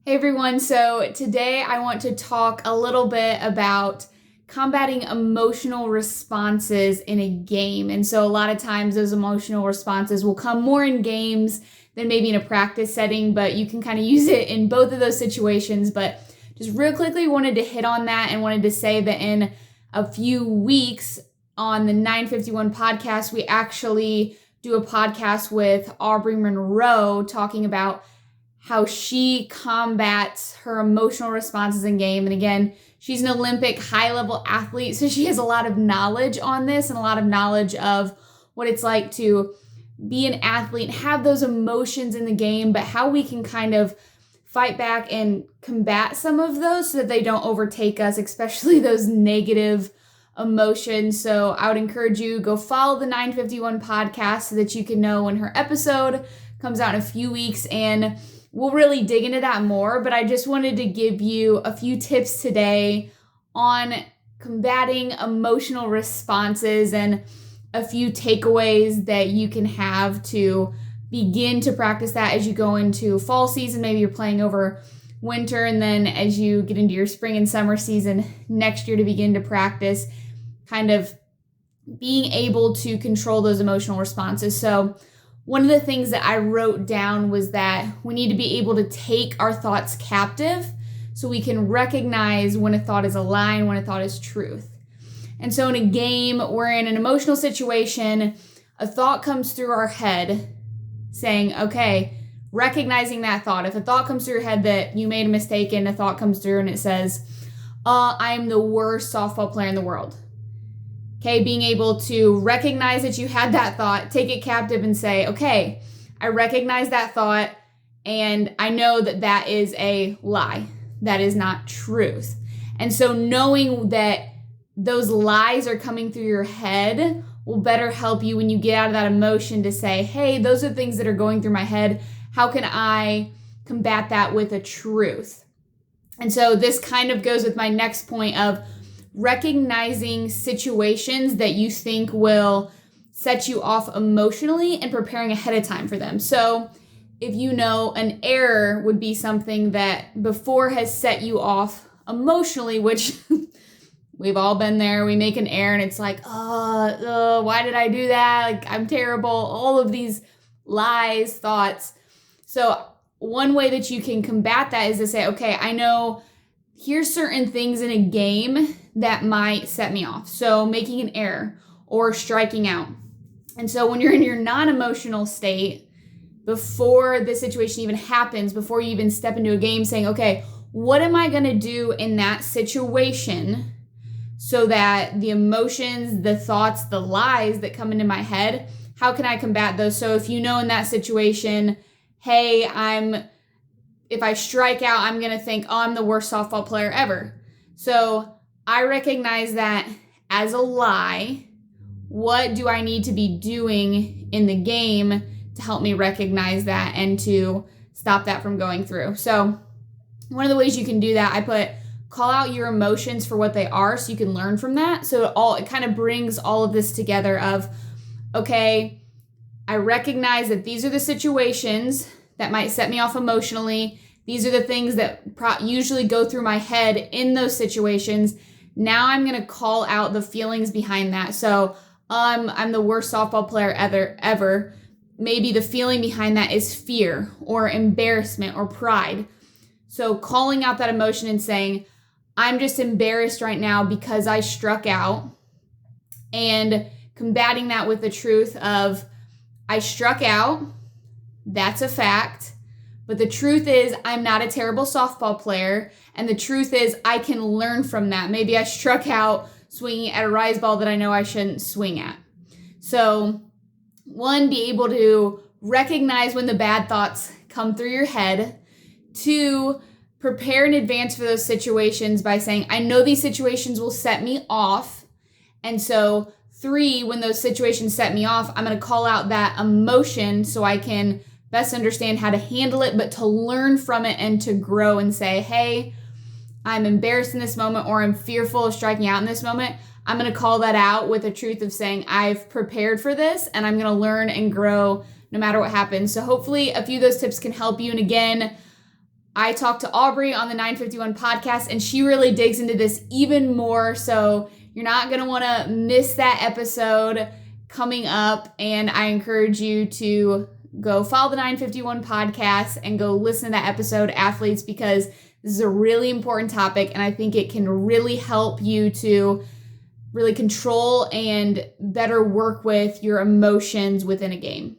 Hey everyone, so today I want to talk a little bit about combating emotional responses in a game. And so a lot of times those emotional responses will come more in games than maybe in a practice setting, but you can kind of use it in both of those situations. But just real quickly wanted to hit on that and wanted to say that in a few weeks on the 951 podcast, we actually do a podcast with Aubrey Monroe talking about how she combats her emotional responses in game. And again, she's an Olympic high-level athlete, so she has a lot of knowledge on this and a lot of knowledge of what it's like to be an athlete, have those emotions in the game, but how we can kind of fight back and combat some of those so that they don't overtake us, especially those negative emotions. So I would encourage you, go follow the 951 podcast so that you can know when her episode comes out in a few weeks, and we'll really dig into that more, but I just wanted to give you a few tips today on combating emotional responses and a few takeaways that you can have to begin to practice that as you go into fall season. Maybe you're playing over winter, and then as you get into your spring and summer season next year to begin to practice kind of being able to control those emotional responses. So one of the things that I wrote down was that we need to be able to take our thoughts captive so we can recognize when a thought is a lie and when a thought is truth. And so in a game, we're in an emotional situation, a thought comes through our head saying, okay, recognizing that thought. If a thought comes through your head that you made a mistake and a thought comes through and it says, I'm the worst softball player in the world. Okay, being able to recognize that you had that thought, take it captive and say, okay, I recognize that thought and I know that that is a lie. That is not truth. And so knowing that those lies are coming through your head will better help you when you get out of that emotion to say, hey, those are things that are going through my head. How can I combat that with a truth? And so this kind of goes with my next point of recognizing situations that you think will set you off emotionally and preparing ahead of time for them. So if you know an error would be something that before has set you off emotionally, which we've all been there. We make an error and it's like, why did I do that? Like, I'm terrible. All of these lies, thoughts. So one way that you can combat that is to say, okay, I know here's certain things in a game that might set me off. So making an error or striking out. And so when you're in your non-emotional state, before the situation even happens, before you even step into a game, saying, okay, what am I going to do in that situation so that the emotions, the thoughts, the lies that come into my head, how can I combat those? So if you know in that situation, hey, if I strike out, I'm going to think, I'm the worst softball player ever. So I recognize that as a lie. What do I need to be doing in the game to help me recognize that and to stop that from going through? So one of the ways you can do that, I put call out your emotions for what they are so you can learn from that. So it kind of brings all of this together of, okay, I recognize that these are the situations that might set me off emotionally. These are the things that usually go through my head in those situations. Now I'm going to call out the feelings behind that. So I'm the worst softball player ever. Maybe the feeling behind that is fear or embarrassment or pride. So calling out that emotion and saying, I'm just embarrassed right now because I struck out, and combating that with the truth of I struck out. That's a fact. But the truth is I'm not a terrible softball player. And the truth is I can learn from that. Maybe I struck out swinging at a rise ball that I know I shouldn't swing at. So one, be able to recognize when the bad thoughts come through your head. Two, prepare in advance for those situations by saying, I know these situations will set me off. And so three, when those situations set me off, I'm going to call out that emotion so I can best understand how to handle it, but to learn from it and to grow and say, hey, I'm embarrassed in this moment, or I'm fearful of striking out in this moment. I'm going to call that out with the truth of saying, I've prepared for this and I'm going to learn and grow no matter what happens. So hopefully a few of those tips can help you. And again, I talked to Aubrey on the 951 podcast, and she really digs into this even more. So you're not going to want to miss that episode coming up. And I encourage you to go follow the 951 podcast and go listen to that episode, Athletes, because this is a really important topic. And I think it can really help you to really control and better work with your emotions within a game.